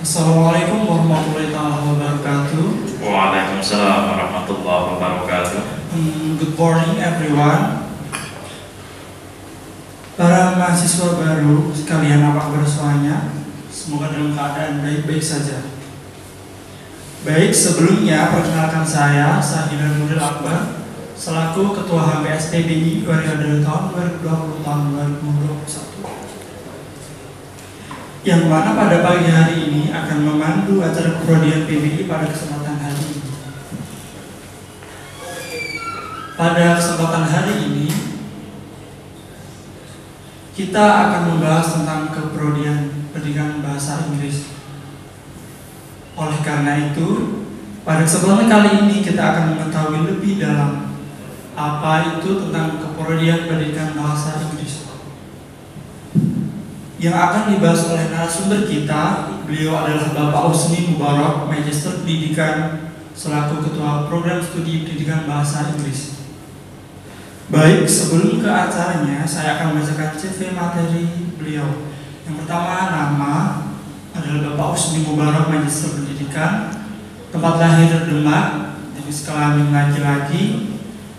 Assalamualaikum warahmatullahi wabarakatuh. Waalaikumsalam warahmatullahi wabarakatuh. Good morning everyone. Para mahasiswa baru sekalian, apa kabar semuanya? Semoga dalam keadaan baik-baik saja. Baik, sebelumnya perkenalkan saya Sahidul Nuril Akbar selaku Ketua HMPS PBI periode tahun 2020 tahun 2021. Yang mana pada pagi hari ini akan memandu acara keprodian PBI pada kesempatan hari ini. Pada kesempatan hari ini kita akan membahas tentang keprodian pendidikan bahasa Inggris. Oleh karena itu, pada kesempatan kali ini kita akan mengetahui lebih dalam apa itu tentang keprodian pendidikan bahasa Inggris. Yang akan dibahas oleh narasumber kita, beliau adalah Bapak Husni Mubarak, Magister Pendidikan selaku Ketua Program Studi Pendidikan Bahasa Inggris. Baik, sebelum ke acaranya, saya akan membacakan CV materi beliau. Yang pertama, nama adalah Bapak Husni Mubarak, Magister Pendidikan, tempat lahir Demak, jenis kelamin laki-laki,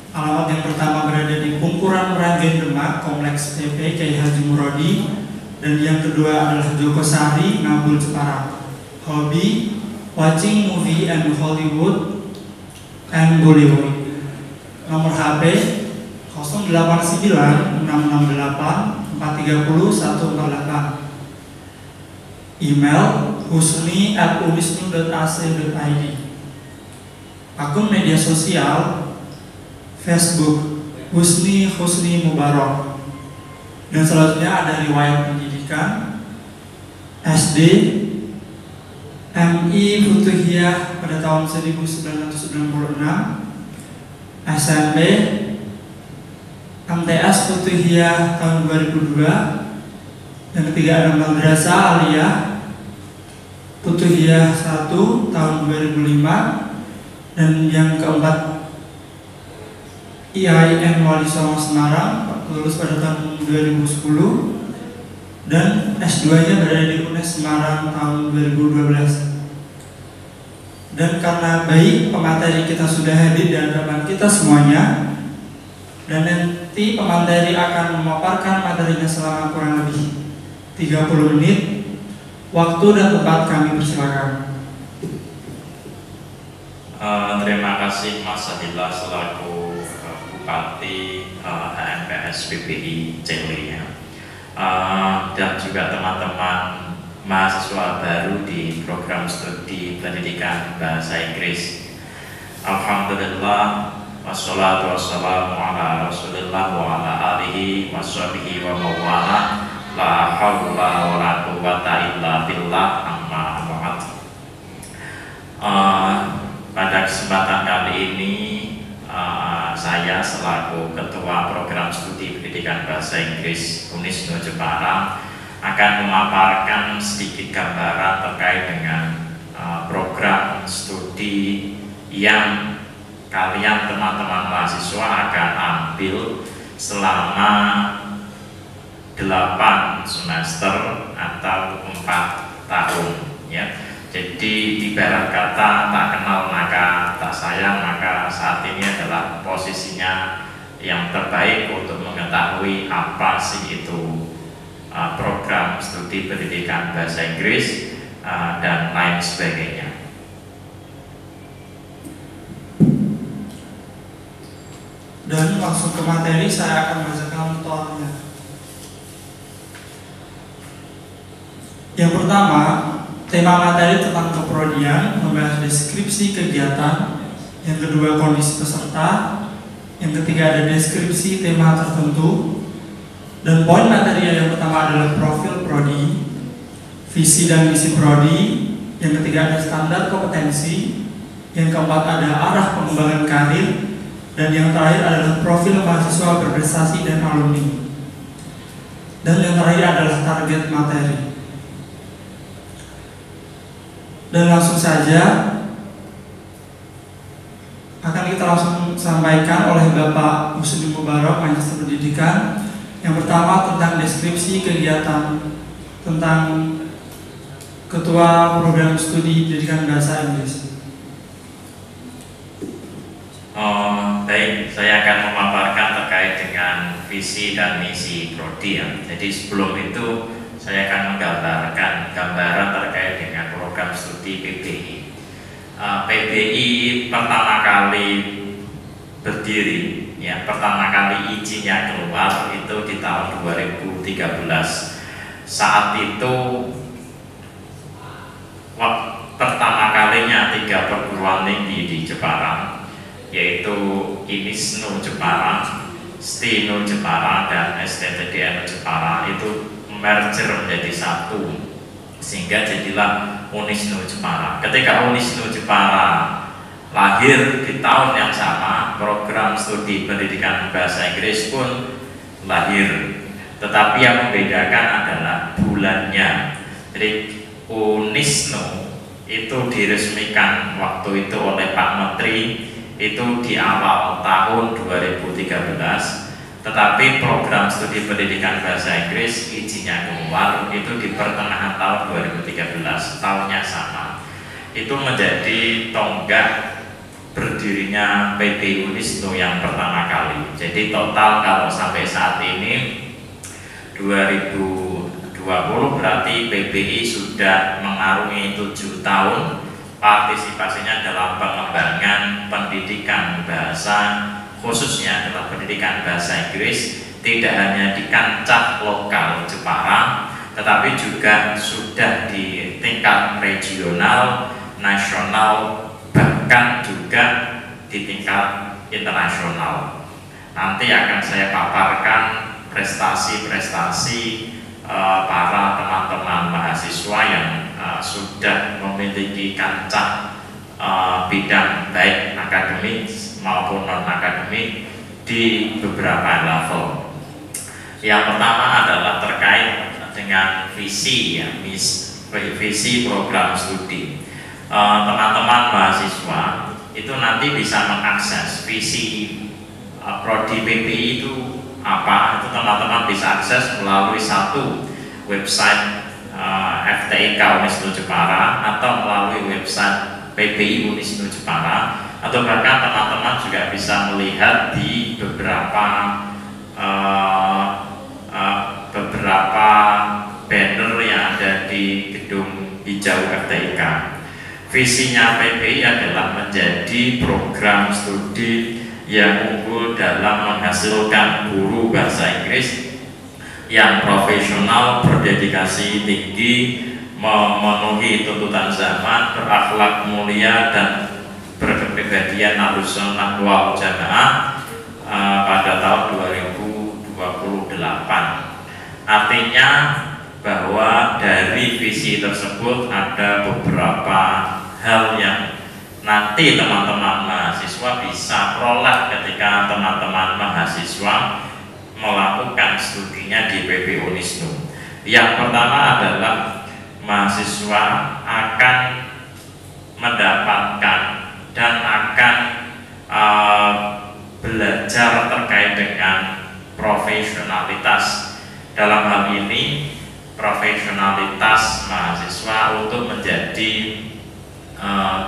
alamat yang pertama berada di Pungkuran Meranggen Demak, Kompleks PP Kiai Haji Murodi. Dan yang kedua adalah Joko Sari, Ngabul Jepara. Hobi, watching movie and Hollywood and Bollywood. Nomor HP 089 668 430 148. Email husni@unisnu.ac.id. Akun media sosial Facebook Husni Mubarak. Dan selanjutnya ada riwayat pendidikan SD MI Futuhiyah pada tahun 1996, SMP MTS Futuhiyah tahun 2002, yang ketiga ada Madrasah Aliyah Futuhiyah 1 tahun 2005, dan yang keempat IAIN Wali Songo Semarang lulus pada tahun 2010, dan S2-nya berada di UNES Semarang tahun 2012. Dan karena baik pemateri kita sudah hadir di hadapan kita semuanya, dan nanti pemateri akan memaparkan materinya selama kurang lebih 30 menit. Waktu dan tempat kami persilakan. Terima kasih Mas Adillah selaku Bupati HMPS PBI Cengli, dan juga teman-teman mahasiswa baru di program studi pendidikan bahasa Inggris. Alhamdulillah, wassalatu wassalamu ala rasulillah wa ala alihi wa sahbihi wa mawala, la hawla wa la quwwata illa billah, amma ba'd. Pada kesempatan kali ini saya selaku Ketua Program Studi Pendidikan Bahasa Inggris Unisnu Jepara akan memaparkan sedikit gambaran terkait dengan program studi yang kalian teman-teman mahasiswa akan ambil selama 8 semester atau 4 tahun, ya. Jadi ibarat kata tak kenal maka tak sayang, maka saat ini adalah posisinya yang terbaik untuk mengetahui apa sih itu program studi pendidikan bahasa Inggris dan lain sebagainya. Dan langsung ke materi, saya akan bacakan tutorialnya. Yang pertama, tema materi tentang keprodian, membahas deskripsi kegiatan. Yang kedua, kondisi peserta. Yang ketiga, ada deskripsi tema tertentu. Dan poin materi yang pertama adalah profil prodi, visi dan misi prodi. Yang ketiga, ada standar kompetensi. Yang keempat, ada arah pengembangan karir. Dan yang terakhir adalah profil mahasiswa berprestasi dan alumni. Dan yang terakhir adalah target materi. Dan langsung saja akan kita langsung sampaikan oleh Bapak Husni Mubarak, Magister Pendidikan. Yang pertama tentang deskripsi kegiatan, tentang Ketua Program Studi Pendidikan Bahasa Inggris. Baik, saya akan memaparkan terkait dengan visi dan misi Prodi ya. Jadi sebelum itu saya akan menggambarkan gambaran terkait dengan program studi PBI. PBI pertama kali berdiri, ya pertama kali izinnya keluar itu di tahun 2013. Saat itu pertama kalinya 3 perguruan tinggi di Jepara, yaitu INISNU Jepara, STINU Jepara, dan STTDN Jepara itu merger menjadi satu, sehingga jadilah UNISNU Jepara. Ketika UNISNU Jepara lahir di tahun yang sama, program studi pendidikan bahasa Inggris pun lahir. Tetapi yang membedakan adalah bulannya. Jadi UNISNU itu diresmikan waktu itu oleh Pak Menteri itu di awal tahun 2013, tetapi program studi pendidikan bahasa Inggris izinnya keluar itu di pertengahan tahun 2013, tahunnya sama. Itu menjadi tonggak berdirinya PBI UNISNU yang pertama kali. Jadi total kalau sampai saat ini 2020 berarti PBI sudah mengarungi 7 tahun partisipasinya dalam pengembangan pendidikan bahasa, khususnya dalam pendidikan bahasa Inggris, tidak hanya di kancah lokal Jepara, tetapi juga sudah di tingkat regional, nasional, bahkan juga di tingkat internasional. Nanti akan saya paparkan prestasi-prestasi para teman-teman mahasiswa yang sudah memiliki kancah bidang baik akademik maupun non-akademik di beberapa level. Yang pertama adalah terkait dengan visi ya, visi program studi. Teman-teman mahasiswa itu nanti bisa mengakses visi Prodi PBI itu apa, itu teman-teman bisa akses melalui satu website FTIK UNISNU Jepara atau melalui website PBI UNISNU Jepara, atau bahkan teman-teman juga bisa melihat di beberapa banner yang ada di gedung hijau FTIK. Visinya PBI adalah menjadi program studi yang unggul dalam menghasilkan guru bahasa Inggris yang profesional, berdedikasi tinggi, memenuhi tuntutan zaman, berakhlak mulia, dan berkepribadian Ahlussunnah wal Jamaah pada tahun 2028. Artinya bahwa dari visi tersebut ada beberapa hal yang nanti teman-teman mahasiswa bisa peroleh ketika teman-teman mahasiswa melakukan studinya di PBI UNISNU. Yang pertama adalah mahasiswa akan mendapatkan dan akan belajar terkait dengan profesionalitas. Dalam hal ini profesionalitas mahasiswa untuk menjadi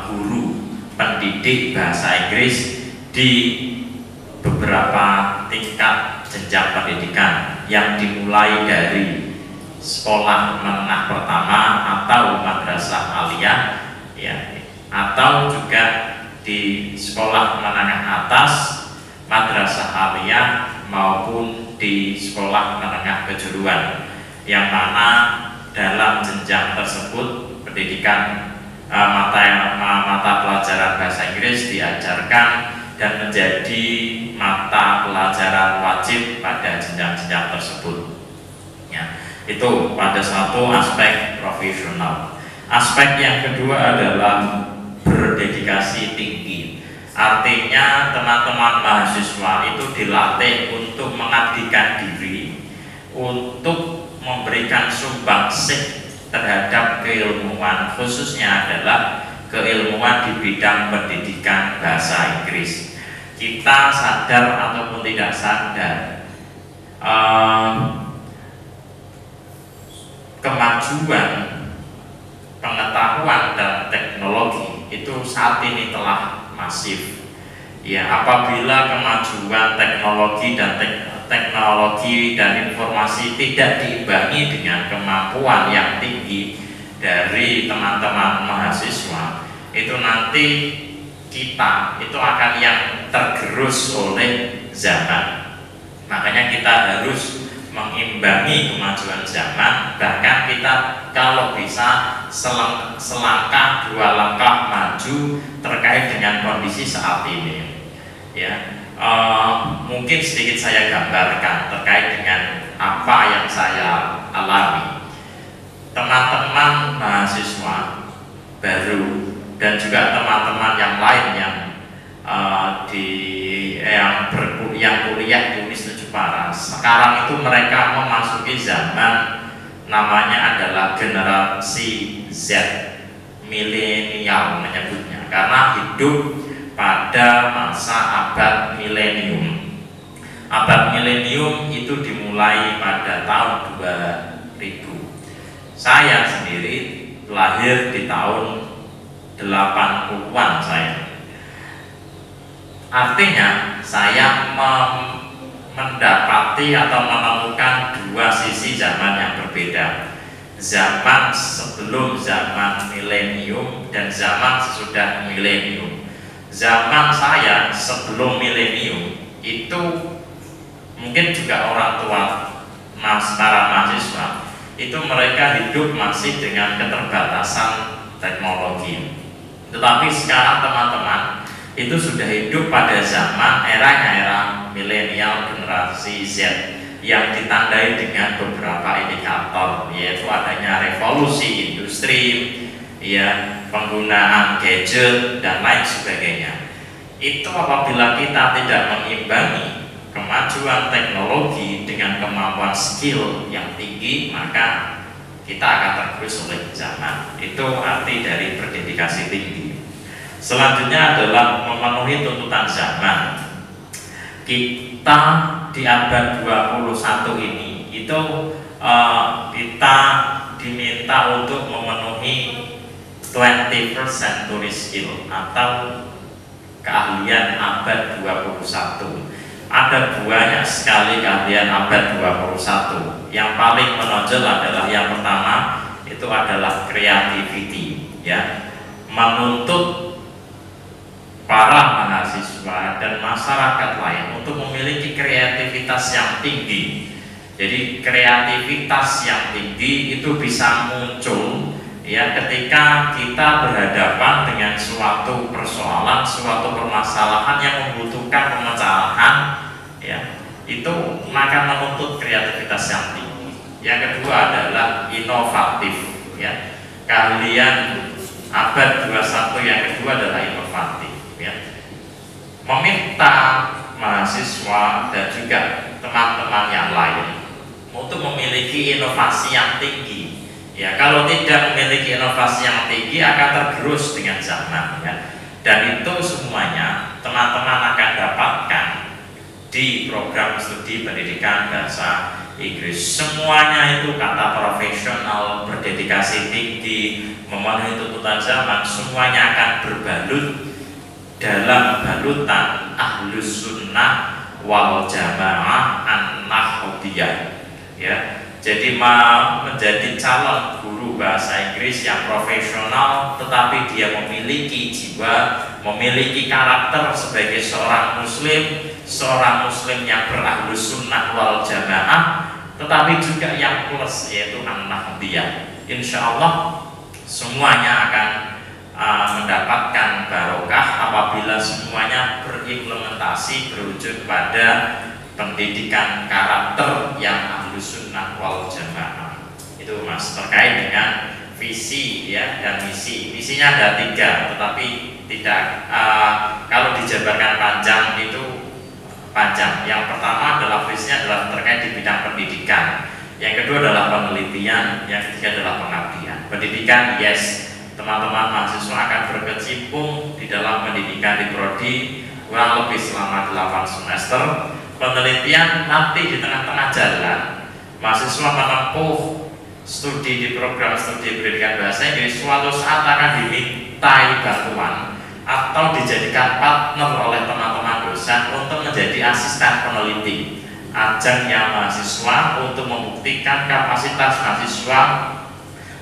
guru pendidik bahasa Inggris di beberapa tingkat jenjang pendidikan yang dimulai dari sekolah menengah pertama atau madrasah aliyah ya, atau juga di sekolah menengah atas, madrasah aliyah, maupun di sekolah menengah kejuruan, yang mana dalam jenjang tersebut pendidikan mata pelajaran bahasa Inggris diajarkan dan menjadi mata pelajaran wajib pada jenjang-jenjang tersebut. Ya, itu pada satu aspek profesional. Aspek yang kedua adalah berdedikasi tinggi. Artinya teman-teman mahasiswa itu dilatih untuk mengabdikan diri, untuk memberikan sumbangsih terhadap keilmuan, khususnya adalah keilmuan di bidang pendidikan bahasa Inggris. Kita sadar ataupun tidak sadar, kemajuan itu saat ini telah masif. Ya, apabila kemajuan teknologi dan informasi tidak diimbangi dengan kemampuan yang tinggi dari teman-teman mahasiswa, itu nanti kita itu akan yang tergerus oleh zaman. Makanya kita harus mengimbangi kemajuan zaman, bahkan kita kalau bisa selangkah dua langkah maju terkait dengan kondisi saat ini. Ya, mungkin sedikit saya gambarkan terkait dengan apa yang saya alami. Teman-teman mahasiswa baru dan juga teman-teman yang lain yang yang kuliah di Universitas Jepara, sekarang itu mereka memasuki zaman namanya adalah generasi Z, milenial menyebutnya, karena hidup pada masa abad milenium. Abad milenium itu dimulai pada tahun 2000. Saya sendiri lahir di tahun 80-an saya. Artinya saya mendapati atau menemukan dua sisi zaman yang berbeda. Zaman sebelum zaman milenium dan zaman sesudah milenium. Zaman saya sebelum milenium itu mungkin juga orang tua para mahasiswa itu mereka hidup masih dengan keterbatasan teknologi. Tetapi sekarang teman-teman itu sudah hidup pada zaman era milenial generasi Z yang ditandai dengan beberapa indikator, yaitu adanya revolusi industri, ya, penggunaan gadget dan lain sebagainya. Itu apabila kita tidak mengimbangi kemajuan teknologi dengan kemampuan skill yang tinggi, maka kita akan tergerus oleh zaman. Itu arti dari berdedikasi tinggi. Selanjutnya adalah memenuhi tuntutan zaman. Kita di abad 21 ini itu kita diminta untuk memenuhi 21st century skill atau keahlian abad 21. Ada banyak sekali keahlian abad 21. Yang paling menonjol adalah yang pertama itu adalah creativity, ya, menuntut para mahasiswa dan masyarakat lain untuk memiliki kreativitas yang tinggi. Jadi kreativitas yang tinggi itu bisa muncul, ya, ketika kita berhadapan dengan suatu persoalan, suatu permasalahan yang membutuhkan pemecahan, ya, itu maka menuntut kreativitas yang tinggi. Yang kedua adalah inovatif, ya. Keahlian abad 21 yang kedua adalah inovatif, ya. Meminta mahasiswa dan juga teman-teman yang lain untuk memiliki inovasi yang tinggi. Ya, kalau tidak memiliki inovasi yang tinggi akan tergerus dengan zaman, ya. Dan itu semuanya teman-teman akan dapatkan di program studi pendidikan bahasa Inggris. Semuanya itu kata profesional, berdedikasi tinggi, memenuhi tuntutan zaman, semuanya akan berbalut dalam balutan ahlus sunnah wal jamaah an-nahdiyah, ya. Jadi menjadi calon guru bahasa Inggris yang profesional, tetapi dia memiliki jiwa, memiliki karakter sebagai seorang muslim yang berahlus sunnah wal jamaah, tetapi juga yang plus, yaitu an-nahdiyah. Insya Allah semuanya akan mendapatkan barokah apabila semuanya berimplementasi berwujud pada pendidikan karakter yang ahlus sunnah wal jamaah. Itu Mas, terkait dengan visi, ya, dan misi. Misinya ada 3, tetapi tidak kalau dijabarkan panjang itu panjang. Yang pertama adalah visinya adalah terkait di bidang pendidikan. Yang kedua adalah penelitian, yang ketiga adalah pengabdian. Pendidikan, yes, teman-teman mahasiswa akan berkecimpung di dalam pendidikan di prodi kurang lebih selama 8 semester. Penelitian nanti di tengah-tengah jalan mahasiswa menempuh studi di program studi pendidikan bahasa Inggris suatu saat akan dimintai bantuan atau dijadikan partner oleh teman-teman dosen untuk menjadi asisten peneliti. Ajangnya mahasiswa untuk membuktikan kapasitas mahasiswa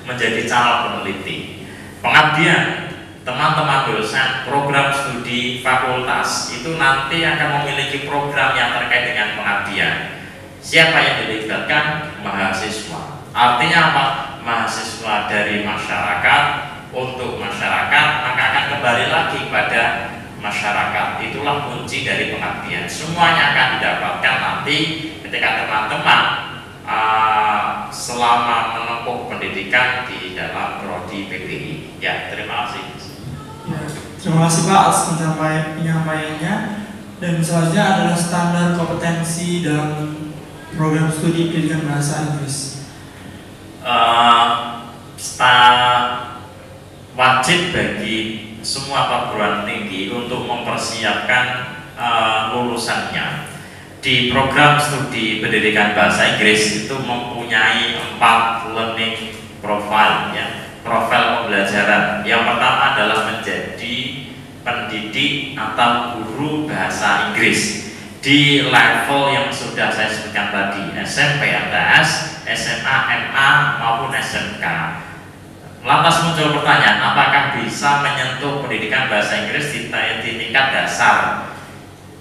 menjadi calon peneliti. Pengabdian teman-teman dosen program studi fakultas itu nanti akan memiliki program yang terkait dengan pengabdian. Siapa yang dilibatkan? Mahasiswa. Artinya apa? Mahasiswa dari masyarakat untuk masyarakat, maka akan kembali lagi pada masyarakat. Itulah kunci dari pengabdian. Semuanya akan didapatkan nanti ketika teman-teman selama menempuh pendidikan di dalam prodi PBI. Ya, terima kasih. Ya, terima kasih Pak atas penyampaiannya. Dan selanjutnya adalah standar kompetensi dalam program studi pendidikan bahasa Inggris. Wajib bagi semua perguruan tinggi untuk mempersiapkan lulusannya di program studi pendidikan bahasa Inggris itu mempunyai 4 learning profile, ya, profil pembelajaran. Yang pertama adalah menjadi pendidik atau guru bahasa Inggris di level yang sudah saya sebutkan tadi, SMP, MTS, SMA, MA maupun SMK. Lantas muncul pertanyaan, apakah bisa menyentuh pendidikan bahasa Inggris di tingkat dasar?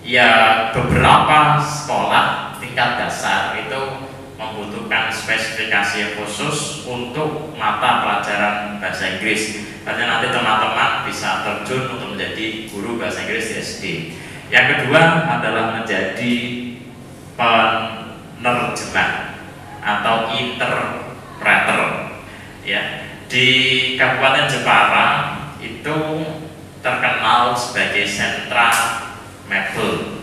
Ya, beberapa sekolah tingkat dasar itu membutuhkan spesifikasi khusus untuk mata pelajaran bahasa Inggris. Karena nanti teman-teman bisa terjun untuk menjadi guru bahasa Inggris di SD. Yang kedua adalah menjadi penerjemah atau interpreter. Ya, di Kabupaten Jepara itu terkenal sebagai sentra mebel,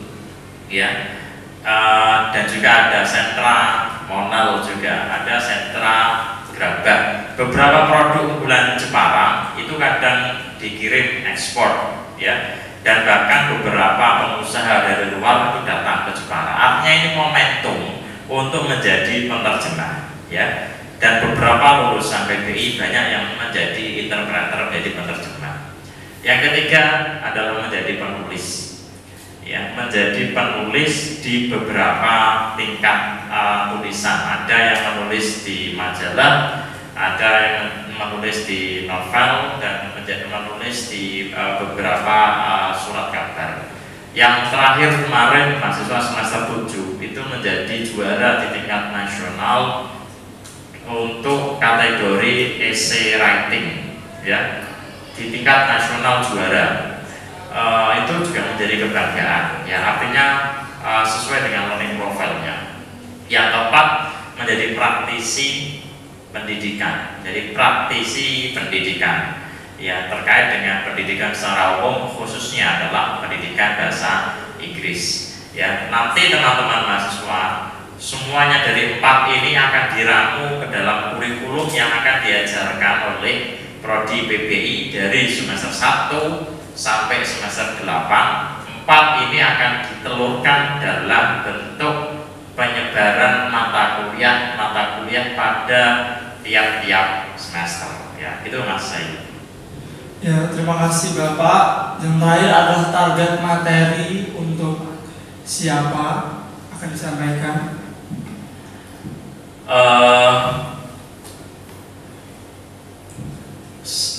ya, dan juga ada sentra Monel, juga ada sentra gerabah. Beberapa produk unggulan Jepara itu kadang dikirim ekspor, ya, dan bahkan beberapa pengusaha dari luar itu datang ke Jepara. Artinya ini momentum untuk menjadi penerjemah, ya. Dan beberapa lulusan PBI banyak yang menjadi interpreter, menjadi penerjemah. Yang ketiga adalah menjadi penulis, ya, menjadi penulis di beberapa tingkat tulisan. Ada yang menulis di majalah, ada yang menulis di novel, dan menjadi menulis di beberapa surat kabar. Yang terakhir kemarin mahasiswa semester 7 itu menjadi juara di tingkat nasional untuk kategori essay writing, ya, di tingkat nasional juara. Itu juga menjadi kebanggaan, ya, artinya sesuai dengan learning profile-nya. Yang keempat menjadi praktisi pendidikan, jadi praktisi pendidikan, ya, terkait dengan pendidikan secara umum, khususnya adalah pendidikan bahasa Inggris. Ya, nanti teman-teman mahasiswa semuanya dari 4 ini akan diramu ke dalam kurikulum yang akan diajarkan oleh prodi PBI dari semester 1 sampai semester 8. 4 ini akan ditelurkan dalam bentuk penyebaran mata kuliah pada tiap-tiap semester, ya. Itu Mas Said. Ya, terima kasih Bapak. Yang terakhir adalah target materi untuk siapa akan disampaikan.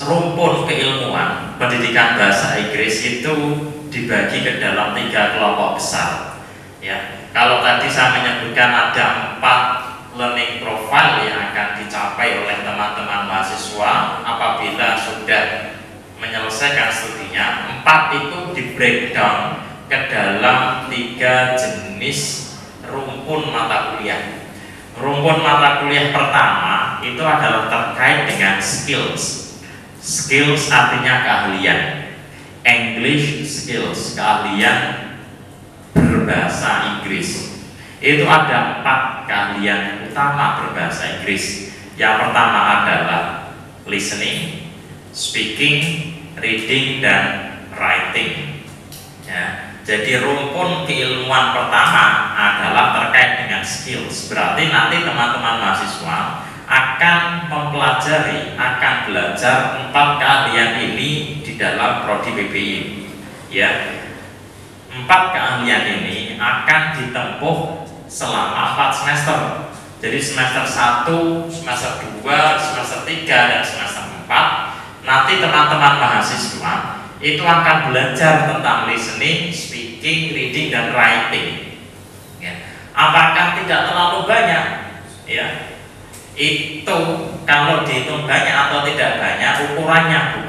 Rumpun keilmuan pendidikan bahasa Inggris itu dibagi ke dalam 3 kelompok besar, ya. Kalau tadi saya menyebutkan ada 4 learning profile yang akan dicapai oleh teman-teman mahasiswa apabila sudah menyelesaikan studinya, 4 itu di breakdown ke dalam 3 jenis rumpun mata kuliah. Rumpun mata kuliah pertama itu adalah terkait dengan skills. Skills artinya keahlian. English skills, keahlian berbahasa Inggris. Itu ada 4 keahlian utama berbahasa Inggris. Yang pertama adalah listening, speaking, reading, dan writing, ya. Jadi rumpun keilmuan pertama adalah terkait dengan skills. Berarti nanti teman-teman mahasiswa akan akan mempelajari, akan belajar 4 keahlian ini di dalam prodi PBI. Ya, 4 keahlian ini akan ditempuh selama 4 semester. Jadi semester 1, semester 2, semester 3, dan semester 4 nanti teman-teman mahasiswa itu akan belajar tentang listening, speaking, reading, dan writing. Ya. Apakah tidak terlalu banyak? Ya, itu kalau dihitung banyak atau tidak banyak, ukurannya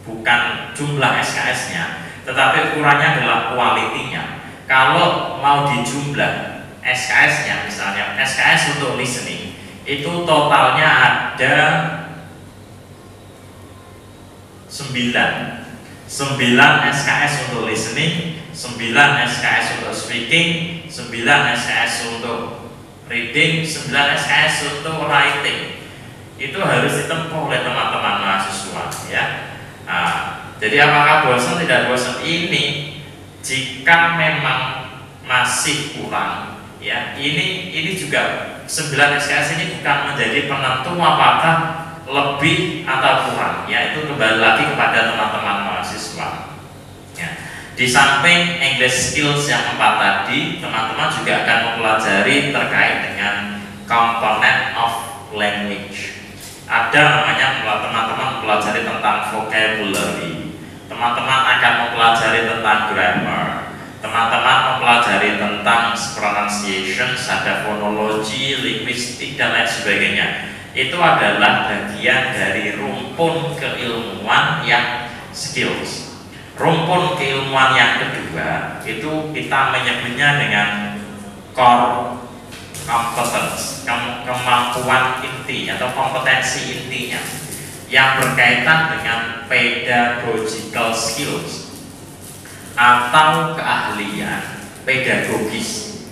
bukan jumlah SKS-nya, tetapi ukurannya adalah kualitinya. Kalau mau dijumlah SKS-nya, misalnya SKS untuk listening itu totalnya ada 9 SKS untuk listening, 9 SKS untuk speaking, 9 SKS untuk reading, 9 SKS untuk writing. Itu harus ditempuh oleh teman-teman mahasiswa, ya. Jadi apakah bosan? Tidak bosan. Ini jika memang masih kurang, ya, ini juga 9 SKS ini bukan menjadi penentu apakah lebih atau kurang, ya, itu kembali lagi kepada teman-teman mahasiswa. Ya. Di samping English skills yang 4 tadi, teman-teman juga akan mempelajari terkait dengan component of language. Ada namanya, teman-teman mempelajari tentang vocabulary, teman-teman akan mempelajari tentang grammar, teman-teman mempelajari tentang pronunciation, ada fonologi, linguistik, dan lain sebagainya. Itu adalah bagian dari rumpun keilmuan yang skills. Rumpun keilmuan yang kedua itu kita menyebutnya dengan core competence, kemampuan inti atau kompetensi intinya yang berkaitan dengan pedagogical skills atau keahlian pedagogis.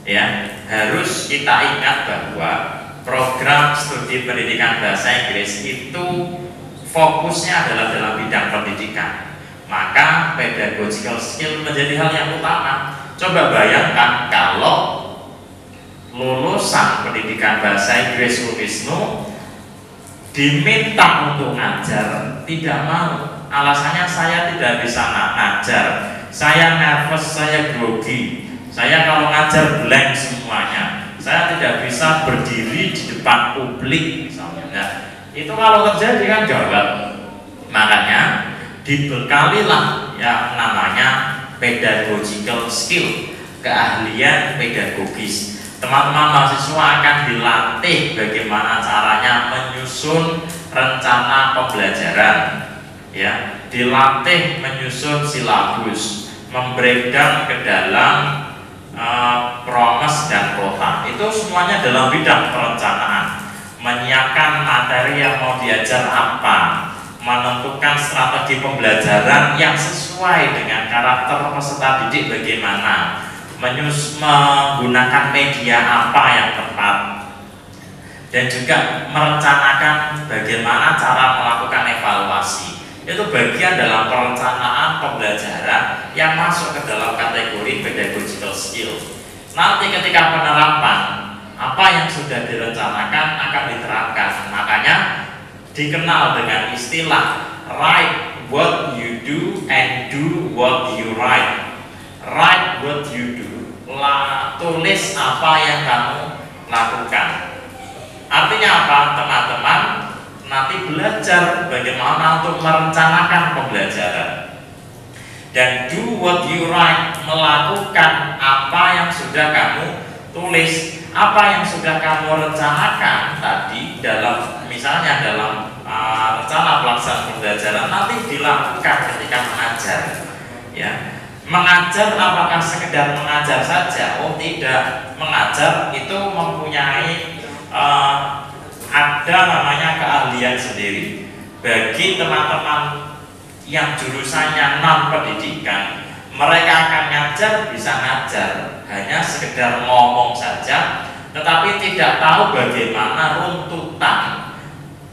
Ya, harus kita ingat bahwa program studi pendidikan bahasa Inggris itu fokusnya adalah dalam bidang pendidikan. Maka pedagogical skill menjadi hal yang utama. Coba bayangkan kalau lulusan pendidikan bahasa Inggris Unisnu diminta untuk ngajar, tidak mau. Alasannya, saya tidak bisa ngajar, saya nervous, saya grogi, saya kalau ngajar blank semuanya, saya tidak bisa berdiri di depan publik misalnya. Nah, itu kalau terjadi kan gawat. Makanya dibekalilah yang namanya pedagogical skill, keahlian pedagogis. Teman-teman mahasiswa akan dilatih bagaimana caranya menyusun rencana pembelajaran, ya, dilatih menyusun silabus, membreakdown ke dalam promes dan kota. Itu semuanya dalam bidang perencanaan. Menyiapkan materi yang mau diajar apa, menentukan strategi pembelajaran yang sesuai dengan karakter peserta didik bagaimana, menggunakan media apa yang tepat, dan juga merencanakan bagaimana cara melakukan evaluasi. Itu bagian dalam perencanaan pembelajaran yang masuk ke dalam kategori pedagogical skill. Nanti ketika penerapan, apa yang sudah direncanakan akan diterapkan. Makanya dikenal dengan istilah write what you do and do what you write. Write what you do, tulis apa yang kamu lakukan. Artinya apa, teman-teman? Nanti belajar bagaimana untuk merencanakan pembelajaran. Dan do what you write, melakukan apa yang sudah kamu tulis, apa yang sudah kamu rencanakan tadi dalam, misalnya dalam rencana pelaksanaan pembelajaran nanti dilakukan ketika mengajar. Ya, mengajar apakah sekedar mengajar saja? Oh tidak, mengajar itu mempunyai ada namanya keahlian sendiri. Bagi teman-teman yang jurusannya non pendidikan, mereka akan ngajar, bisa ngajar, hanya sekedar ngomong saja, tetapi tidak tahu bagaimana runtutan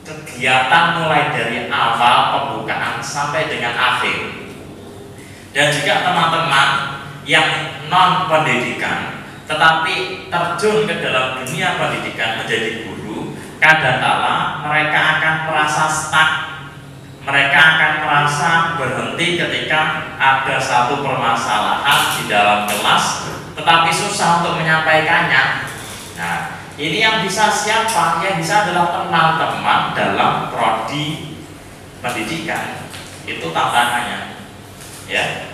kegiatan mulai dari awal pembukaan sampai dengan akhir. Dan juga teman-teman yang non pendidikan, tetapi terjun ke dalam dunia pendidikan menjadi guru, kadangkala mereka akan merasa stuck, mereka akan merasa berhenti ketika ada satu permasalahan di dalam kelas, tetapi susah untuk menyampaikannya. Nah, ini yang bisa siapa? Yang bisa adalah teman-teman dalam prodi pendidikan. Itu tantangannya. Ya,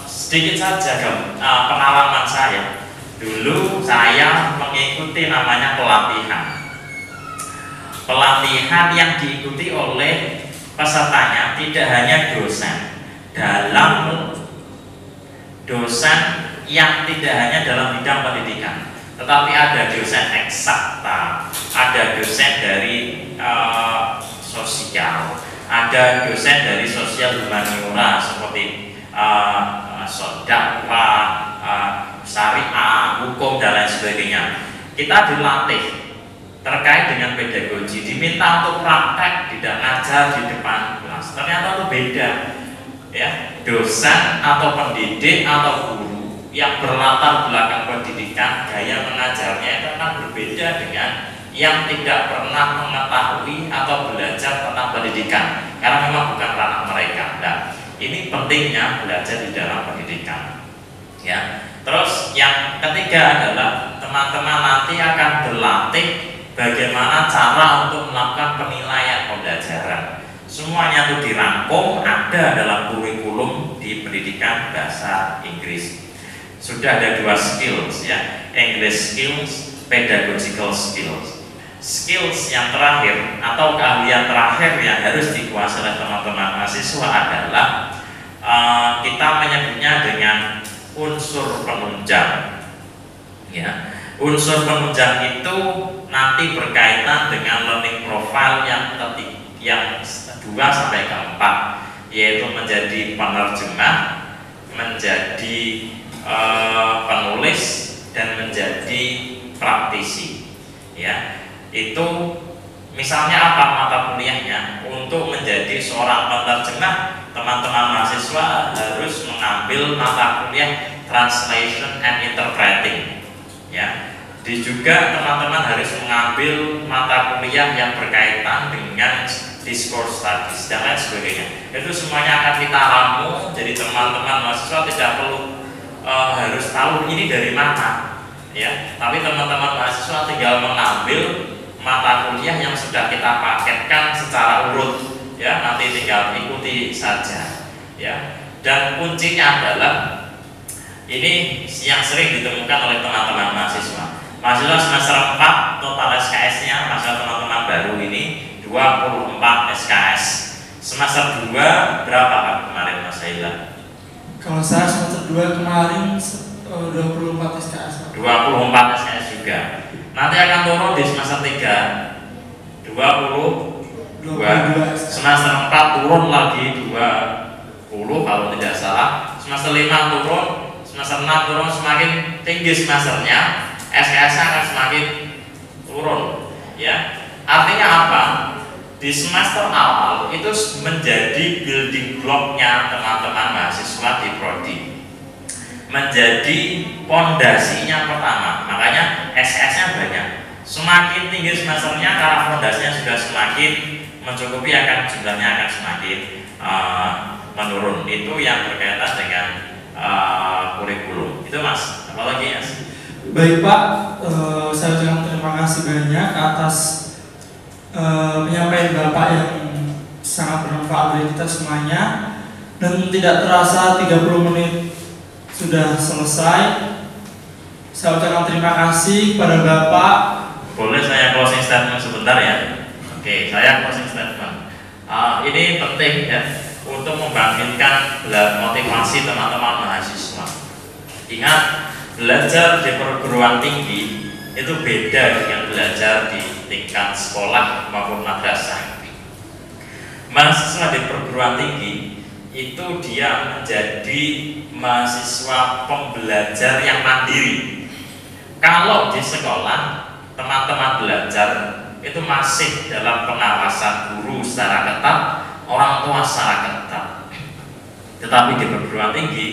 sedikit saja pengalaman saya. Dulu saya mengikuti namanya pelatihan yang diikuti oleh pesertanya tidak hanya dosen yang tidak hanya dalam bidang pendidikan, tetapi ada dosen eksakta, ada dosen dari sosial, ada dosen dari sosial humaniora seperti dakwah, syariah, hukum dan lain sebagainya. Kita dilatih terkait dengan pedagogi, diminta untuk praktek, tidak ngajar di depan kelas. Ternyata itu beda, ya. Dosen atau pendidik atau guru yang berlatar belakang pendidikan, gaya mengajarnya itu akan berbeda dengan yang tidak pernah mengetahui atau belajar tentang pendidikan, karena memang bukan ranah mereka. Nah, ini pentingnya belajar di dalam pendidikan, ya. Terus yang ketiga adalah teman-teman nanti akan berlatih bagaimana cara untuk melakukan penilaian pembelajaran. Semuanya itu dirangkum ada dalam kurikulum di pendidikan bahasa Inggris. Sudah ada 2 skills, ya, English skills, pedagogical skills. Skills yang terakhir atau keahlian terakhir yang harus dikuasai oleh teman-teman mahasiswa adalah kita menyebutnya dengan unsur penunjang, ya. Unsur penunjang itu nanti berkaitan dengan learning profile yang 2 sampai ke 4, yaitu menjadi penerjemah, menjadi penulis, dan menjadi praktisi, ya. Itu misalnya apa mata kuliahnya? Untuk menjadi seorang penerjemah, teman-teman mahasiswa harus mengambil mata kuliah translation and interpreting, ya. Juga teman-teman harus mengambil mata kuliah yang berkaitan dengan discourse studies dan lain sebagainya. Itu semuanya akan kita ramu, jadi teman-teman mahasiswa tidak perlu harus tahu ini dari mana, ya. Tapi teman-teman mahasiswa tinggal mengambil mata kuliah yang sudah kita paketkan secara urut, ya. Nanti tinggal ikuti saja, ya. Dan kuncinya adalah ini yang sering ditemukan oleh teman-teman mahasiswa. Mahasiswa semester 4 total SKS-nya, mahasiswa teman-teman baru ini 24 SKS. Semester 2 berapa Pak kemarin Mas Haila? Kalau saya semester 2 kemarin 24 SKS. 24 SKS juga. Nanti akan turun di semester 3 22. Semester 4 turun lagi 20 kalau tidak salah. Semester 5 turun, semester 6 turun, semakin tinggi semesternya, SKS-nya akan semakin turun, ya. Artinya apa? Di semester awal itu menjadi building block-nya teman-teman mahasiswa di prodi, menjadi pondasinya pertama. Makanya SKS-nya banyak. Semakin tinggi semesternya, karena fondasinya sudah semakin mencukupi, akan jumlahnya akan semakin menurun. Itu yang berkaitan dengan kurikulum. Itu Mas. Apalagi Mas? Baik Pak, saya ucapkan terima kasih banyak atas penyampaian Bapak yang sangat bermanfaat bagi kita semuanya. Dan tidak terasa 30 menit sudah selesai. Saya ucapkan terima kasih kepada Bapak. Boleh saya closing statement sebentar ya? Oke, saya closing statement. Ini penting ya untuk membangkitkan motivasi teman-teman mahasiswa. Ingat, belajar di perguruan tinggi itu beda dengan belajar di tingkat sekolah maupun madrasah. Mahasiswa di perguruan tinggi itu dia menjadi mahasiswa pembelajar yang mandiri. Kalau di sekolah teman-teman belajar itu masih dalam pengawasan guru secara ketat, orang tua secara ketat. Tetapi di perguruan tinggi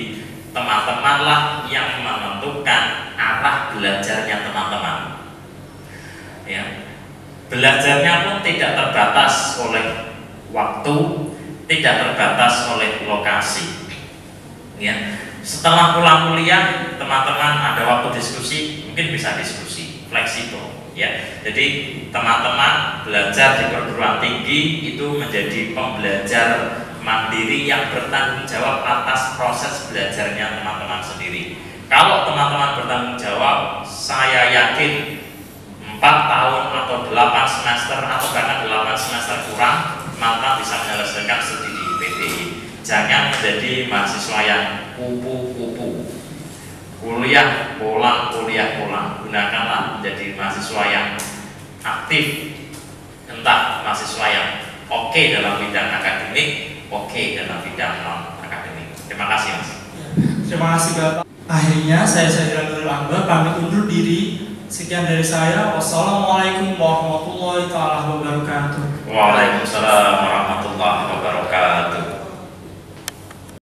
teman-temanlah yang menentukan arah belajarnya teman-teman. Ya, belajarnya pun tidak terbatas oleh waktu, tidak terbatas oleh lokasi. Ya, setelah pulang kuliah, teman-teman ada waktu diskusi, mungkin bisa diskusi, fleksibel. Ya, jadi teman-teman belajar di perguruan tinggi itu menjadi pembelajar mandiri yang bertanggung jawab atas proses belajarnya teman-teman sendiri. Kalau teman-teman bertanggung jawab, saya yakin 4 tahun atau 8 semester atau bahkan 8 semester kurang, maka bisa menyelesaikan studi di PTI. Jangan menjadi mahasiswa yang kupu-kupu, kuliah pulang. Gunakanlah menjadi mahasiswa yang aktif, entah mahasiswa yang oke dalam bidang akademik, oke dalam bidang non akademik. Terima kasih, Mas. Terima kasih Bapak. Akhirnya saya Syahirul Akbar pamit undur diri. Sekian dari saya. Wassalamualaikum warahmatullahi wabarakatuh. Waalaikumsalam warahmatullahi wabarakatuh.